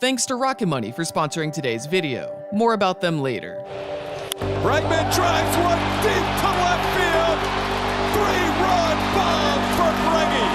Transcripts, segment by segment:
Thanks to Rocket Money for sponsoring today's video. More about them later. Bregman drives one deep to left field. Three-run bomb for Breggy.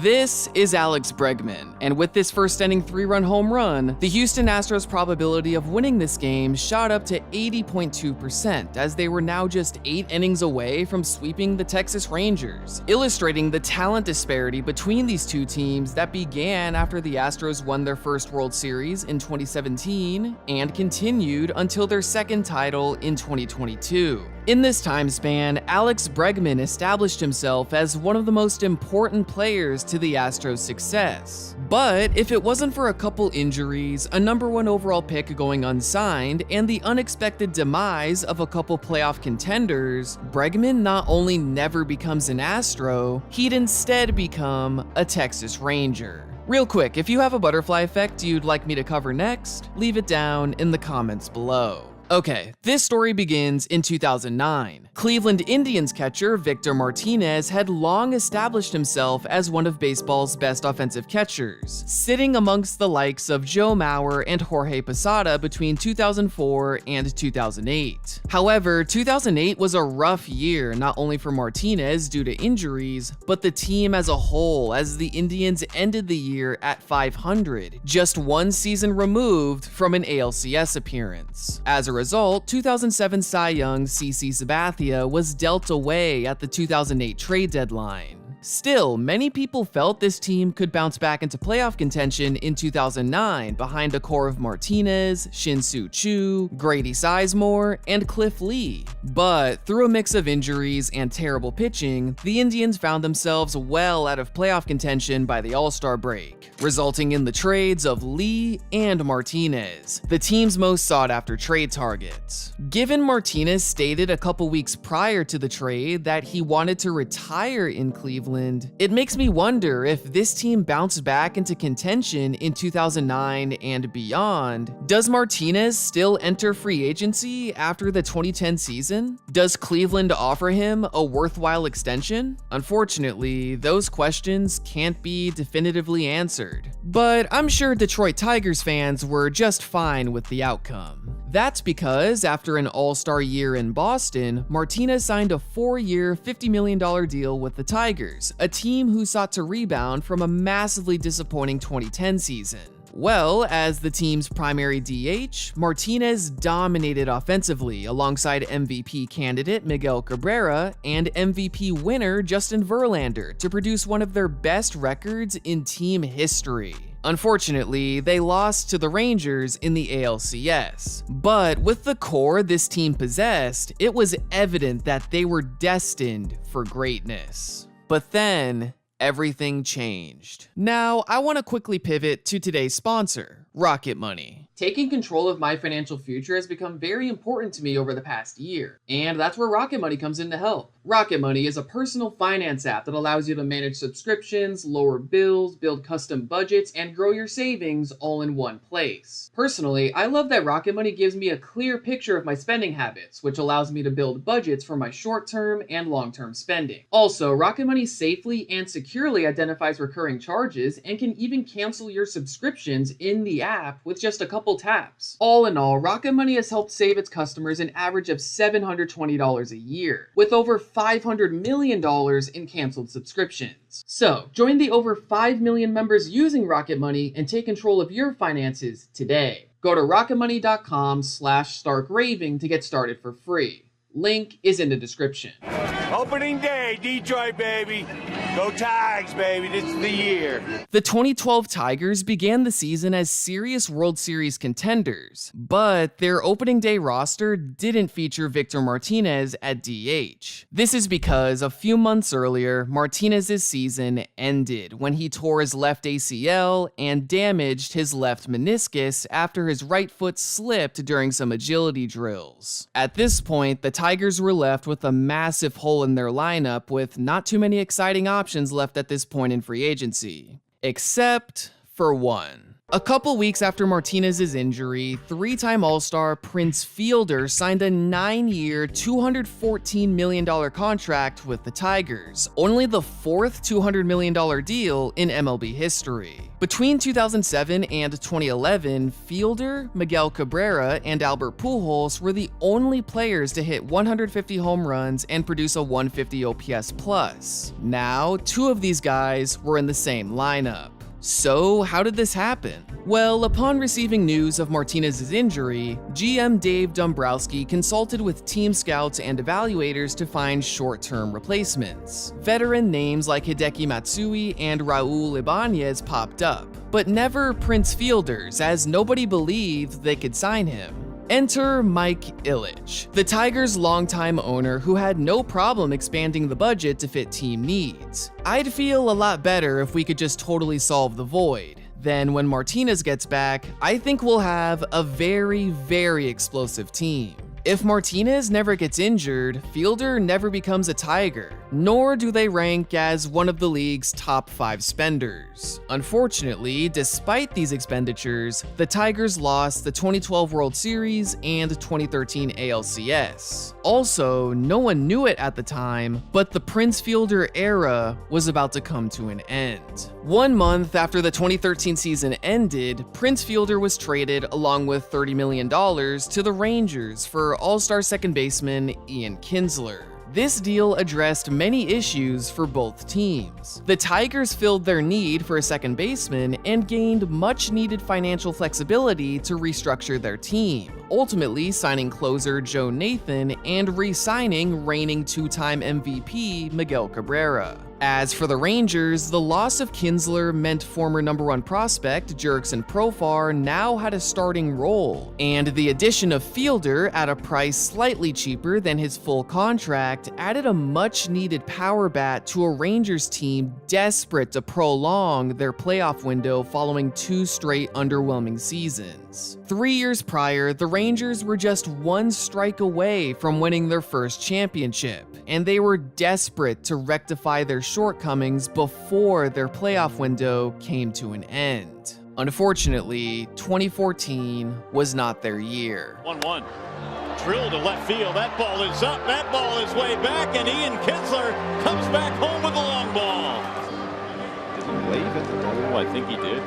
This is Alex Bregman, and with this first-inning 3-run home run, the Houston Astros' probability of winning this game shot up to 80.2%, as they were now just 8 innings away from sweeping the Texas Rangers, illustrating the talent disparity between these two teams that began after the Astros won their first World Series in 2017 and continued until their second title in 2022. In this time span, Alex Bregman established himself as one of the most important players to the Astros' success. But if it wasn't for a couple injuries, a #1 overall pick going unsigned, and the unexpected demise of a couple playoff contenders, Bregman not only never becomes an Astro, he'd instead become a Texas Ranger. Real quick, if you have a butterfly effect you'd like me to cover next, leave it down in the comments below. Okay, this story begins in 2009. Cleveland Indians catcher Victor Martinez had long established himself as one of baseball's best offensive catchers, sitting amongst the likes of Joe Mauer and Jorge Posada between 2004 and 2008. However, 2008 was a rough year not only for Martinez due to injuries, but the team as a whole, as the Indians ended the year at 500, just one season removed from an ALCS appearance. As a result, 2007 Cy Young CC Sabathia was dealt away at the 2008 trade deadline. Still, many people felt this team could bounce back into playoff contention in 2009 behind a core of Martinez, Shin-Soo Choo, Grady Sizemore, and Cliff Lee. But through a mix of injuries and terrible pitching, the Indians found themselves well out of playoff contention by the All-Star break, resulting in the trades of Lee and Martinez, the team's most sought-after trade targets. Given Martinez stated a couple weeks prior to the trade that he wanted to retire in Cleveland, it makes me wonder if this team bounced back into contention in 2009 and beyond. Does Martinez still enter free agency after the 2010 season? Does Cleveland offer him a worthwhile extension? Unfortunately, those questions can't be definitively answered. But I'm sure Detroit Tigers fans were just fine with the outcome. That's because after an all-star year in Boston, Martinez signed a 4-year, $50 million deal with the Tigers, a team who sought to rebound from a massively disappointing 2010 season. Well, as the team's primary DH, Martinez dominated offensively alongside MVP candidate Miguel Cabrera and MVP winner Justin Verlander to produce one of their best records in team history. Unfortunately, they lost to the Rangers in the ALCS. But with the core this team possessed, it was evident that they were destined for greatness. But then, everything changed. Now, I want to quickly pivot to today's sponsor, Rocket Money. Taking control of my financial future has become very important to me over the past year, and that's where Rocket Money comes in to help. Rocket Money is a personal finance app that allows you to manage subscriptions, lower bills, build custom budgets, and grow your savings all in one place. Personally, I love that Rocket Money gives me a clear picture of my spending habits, which allows me to build budgets for my short-term and long-term spending. Also, Rocket Money safely and securely identifies recurring charges and can even cancel your subscriptions in the app with just a couple taps. All in all, Rocket Money has helped save its customers an average of $720 a year, with over $500 million in canceled subscriptions. So, join the over 5 million members using Rocket Money and take control of your finances today. Go to rocketmoney.com/Stark Raving to get started for free. Link is in the description. Opening day, Detroit, baby. Go Tigers, baby. This is the year. The 2012 Tigers began the season as serious World Series contenders, but their opening day roster didn't feature Victor Martinez at DH. This is because a few months earlier, Martinez's season ended when he tore his left ACL and damaged his left meniscus after his right foot slipped during some agility drills. At this point, the Tigers were left with a massive hole in their lineup with not too many exciting options left at this point in free agency. Except for one. A couple weeks after Martinez's injury, three-time All-Star Prince Fielder signed a 9-year, $214 million contract with the Tigers, only the fourth $200 million deal in MLB history. Between 2007 and 2011, Fielder, Miguel Cabrera, and Albert Pujols were the only players to hit 150 home runs and produce a 150 OPS plus. Now, two of these guys were in the same lineup. So, how did this happen? Well, upon receiving news of Martinez's injury, GM Dave Dombrowski consulted with team scouts and evaluators to find short-term replacements. Veteran names like Hideki Matsui and Raul Ibanez popped up, but never Prince Fielders, as nobody believed they could sign him. Enter Mike Ilitch, the Tigers' longtime owner who had no problem expanding the budget to fit team needs. I'd feel a lot better if we could just totally solve the void. Then when Martinez gets back, I think we'll have a very, very explosive team. If Martinez never gets injured, Fielder never becomes a Tiger, nor do they rank as one of the league's top 5 spenders. Unfortunately, despite these expenditures, the Tigers lost the 2012 World Series and 2013 ALCS. Also, no one knew it at the time, but the Prince Fielder era was about to come to an end. 1 month after the 2013 season ended, Prince Fielder was traded along with $30 million to the Rangers for All-Star second baseman Ian Kinsler. This deal addressed many issues for both teams. The Tigers filled their need for a second baseman and gained much-needed financial flexibility to restructure their team, ultimately signing closer Joe Nathan and re-signing reigning two-time MVP Miguel Cabrera. As for the Rangers, the loss of Kinsler meant former #1 prospect Jurickson Profar now had a starting role, and the addition of Fielder at a price slightly cheaper than his full contract added a much-needed power bat to a Rangers team desperate to prolong their playoff window following 2 straight underwhelming seasons. 3 years prior, the Rangers were just 1 strike away from winning their first championship, and they were desperate to rectify their shortcomings before their playoff window came to an end. Unfortunately, 2014 was not their year. 1-1. Drill to left field. That ball is up. That ball is way back, and Ian Kinsler comes back home with a long ball. Did he wave at the double? I think he did.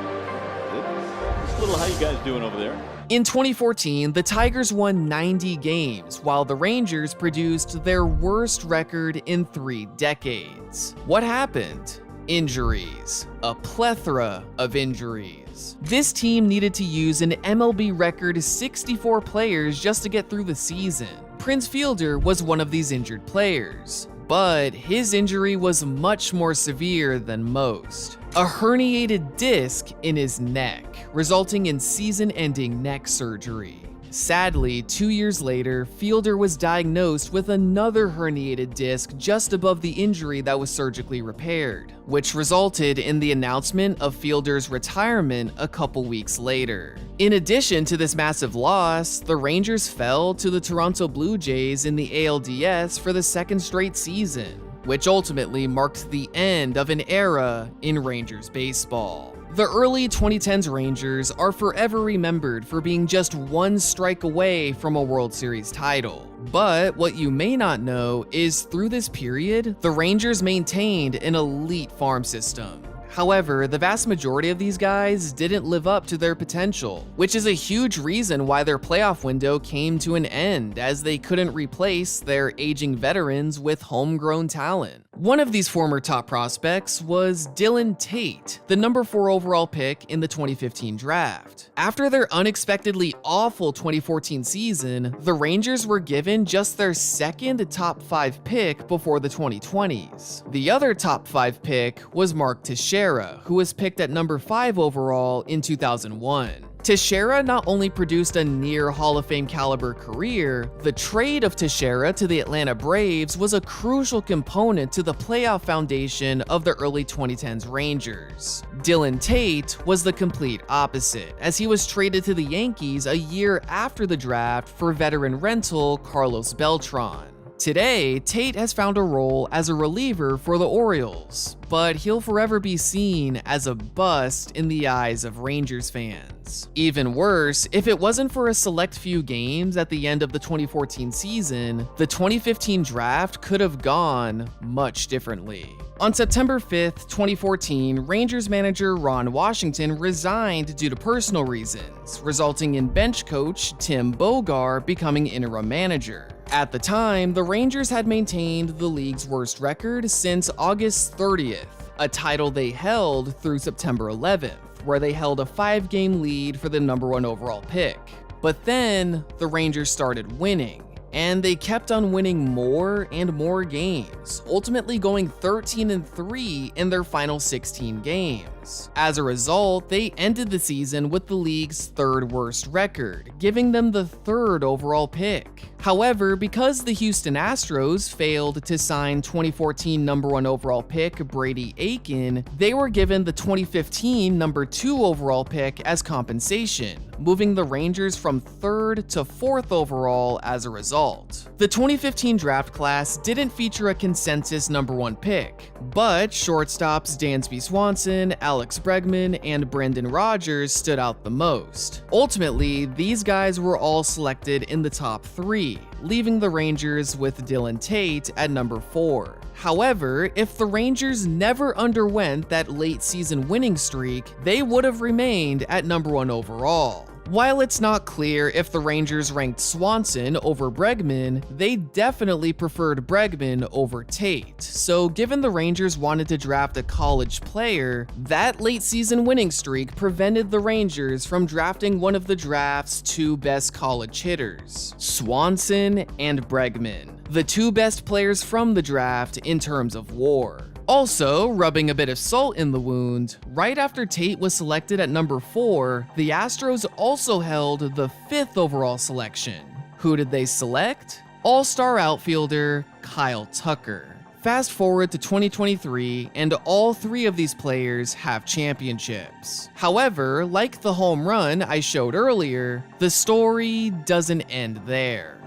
Just a little, how you guys doing over there? In 2014, the Tigers won 90 games, while the Rangers produced their worst record in 3 decades. What happened? Injuries. A plethora of injuries. This team needed to use an MLB record 64 players just to get through the season. Prince Fielder was one of these injured players, but his injury was much more severe than most. A herniated disc in his neck, resulting in season-ending neck surgery. Sadly, 2 years later, Fielder was diagnosed with another herniated disc just above the injury that was surgically repaired, which resulted in the announcement of Fielder's retirement a couple weeks later. In addition to this massive loss, the Rangers fell to the Toronto Blue Jays in the ALDS for the 2nd straight season, which ultimately marked the end of an era in Rangers baseball. The early 2010s Rangers are forever remembered for being just 1 strike away from a World Series title. But what you may not know is through this period, the Rangers maintained an elite farm system. However, the vast majority of these guys didn't live up to their potential, which is a huge reason why their playoff window came to an end, as they couldn't replace their aging veterans with homegrown talent. One of these former top prospects was Dylan Tate, the #4 overall pick in the 2015 draft. After their unexpectedly awful 2014 season, the Rangers were given just their 2nd top 5 pick before the 2020s. The other top 5 pick was Mark Teixeira, who was picked at #5 overall in 2001. Teixeira not only produced a near Hall of Fame caliber career, the trade of Teixeira to the Atlanta Braves was a crucial component to the playoff foundation of the early 2010s Rangers. Dylan Tate was the complete opposite, as he was traded to the Yankees a year after the draft for veteran rental Carlos Beltran. Today, Tate has found a role as a reliever for the Orioles, but he'll forever be seen as a bust in the eyes of Rangers fans. Even worse, if it wasn't for a select few games at the end of the 2014 season, the 2015 draft could have gone much differently. On September 5th, 2014, Rangers manager Ron Washington resigned due to personal reasons, resulting in bench coach Tim Bogar becoming interim manager. At the time, the Rangers had maintained the league's worst record since August 30th, a title they held through September 11th, where they held a 5-game lead for the #1 overall pick. But then, the Rangers started winning, and they kept on winning more and more games, ultimately going 13-3 in their final 16 games. As a result, they ended the season with the league's 3rd worst record, giving them the 3rd overall pick. However, because the Houston Astros failed to sign 2014 #1 overall pick Brady Aiken, they were given the 2015 #2 overall pick as compensation, moving the Rangers from 3rd to 4th overall as a result. The 2015 draft class didn't feature a consensus #1 pick, but shortstops Dansby Swanson, Alex Bregman, and Brendan Rodgers stood out the most. Ultimately, these guys were all selected in the top 3, leaving the Rangers with Dylan Tate at #4. However, if the Rangers never underwent that late season winning streak, they would have remained at #1 overall. While it's not clear if the Rangers ranked Swanson over Bregman, they definitely preferred Bregman over Tate. So given the Rangers wanted to draft a college player, that late season winning streak prevented the Rangers from drafting one of the draft's 2 best college hitters, Swanson and Bregman, the 2 best players from the draft in terms of WAR. Also, rubbing a bit of salt in the wound, right after Tate was selected at #4, the Astros also held the 5th overall selection. Who did they select? All-star outfielder Kyle Tucker. Fast forward to 2023, and all 3 of these players have championships. However, like the home run I showed earlier, the story doesn't end there.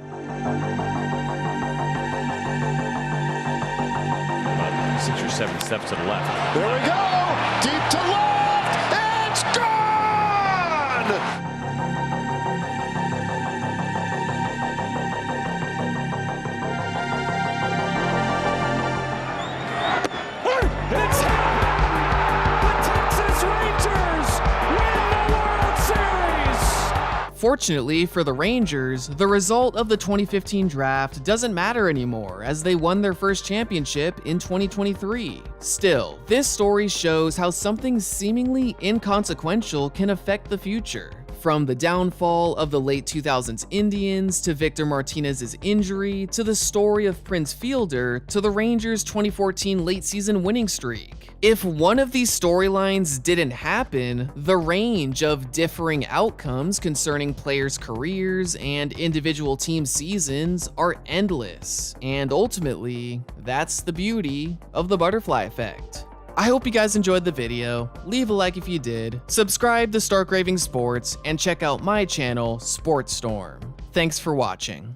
6 or 7 steps to the left. There we go! Deep to left! And it's gone! It's the Texas Rangers win the World Series! Fortunately for the Rangers, the result of the 2015 draft doesn't matter anymore, as they won their first championship in 2023. Still, this story shows how something seemingly inconsequential can affect the future. From the downfall of the late 2000s Indians, to Victor Martinez's injury, to the story of Prince Fielder, to the Rangers' 2014 late season winning streak. If one of these storylines didn't happen, the range of differing outcomes concerning players' careers and individual team seasons are endless. And ultimately, that's the beauty of the butterfly effect. I hope you guys enjoyed the video. Leave a like if you did, subscribe to Raving Sports, and check out my channel, Sportstorm. Thanks for watching.